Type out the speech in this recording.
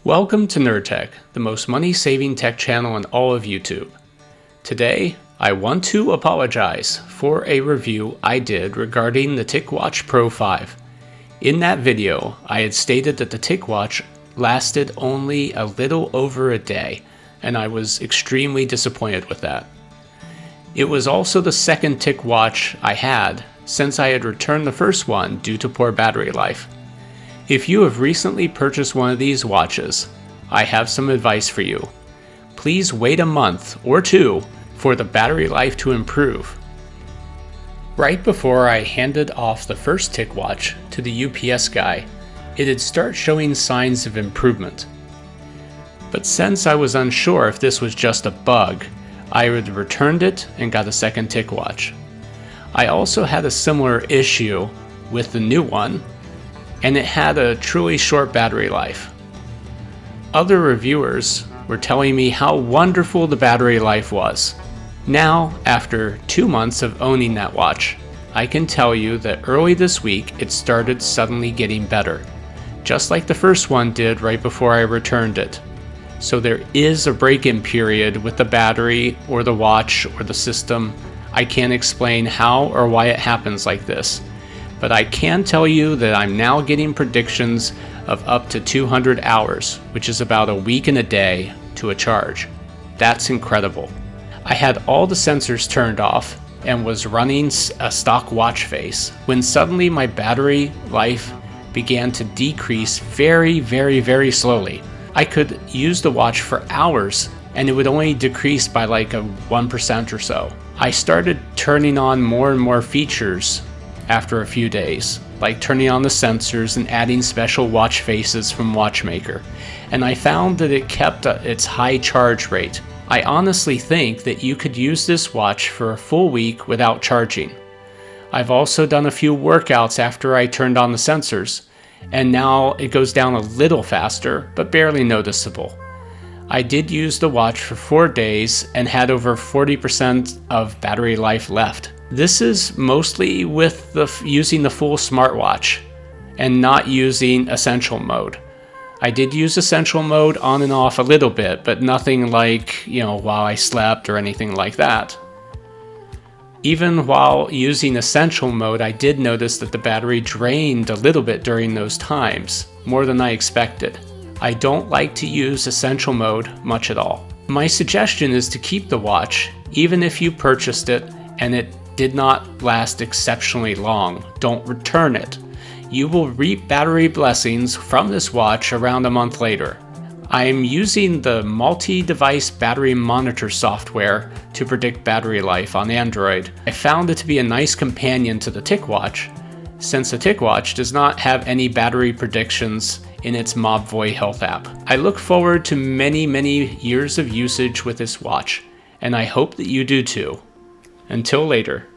Welcome to NerdTech, the most money-saving tech channel in all of YouTube. Today, I want to apologize for a review I did regarding the Ticwatch Pro 5. In that video, I had stated that the Ticwatch lasted only a little over a day, and I was extremely disappointed with that. It was also the second Ticwatch I had since I had returned the first one due to poor battery life. If you have recently purchased one of these watches, I have some advice for you. Please wait a month or two for the battery life to improve. Right before I handed off the first Ticwatch to the UPS guy, it had started showing signs of improvement. But since I was unsure if this was just a bug, I had returned it and got a second Ticwatch. I also had a similar issue with the new one, and it had a truly short battery life. Other reviewers were telling me how wonderful the battery life was. Now, after 2 months of owning that watch, I can tell you that early this week it started suddenly getting better, just like the first one did right before I returned it. So there is a break-in period with the battery or the watch or the system. I can't explain how or why it happens like this, but I can tell you that I'm now getting predictions of up to 200 hours, which is about a week and a day to a charge. That's incredible. I had all the sensors turned off and was running a stock watch face when suddenly my battery life began to decrease very slowly. I could use the watch for hours and it would only decrease by like a 1% or so. I started turning on more and more features after a few days, like turning on the sensors and adding special watch faces from Watchmaker, and I found that it kept its high charge rate. I honestly think that you could use this watch for a full week without charging. I've also done a few workouts after I turned on the sensors, and now it goes down a little faster, but barely noticeable. I did use the watch for 4 days and had over 40% of battery life left. This is mostly with using the full smartwatch and not using essential mode. I did use essential mode on and off a little bit, but nothing like, while I slept or anything like that. Even while using essential mode, I did notice that the battery drained a little bit during those times, more than I expected. I don't like to use essential mode much at all. My suggestion is to keep the watch, even if you purchased it and it did not last exceptionally long. Don't return it. You will reap battery blessings from this watch around a month later. I am using the multi-device battery monitor software to predict battery life on Android. I found it to be a nice companion to the Ticwatch, since the Ticwatch does not have any battery predictions in its Mobvoi Health app. I look forward to many years of usage with this watch, and I hope that you do too. Until later.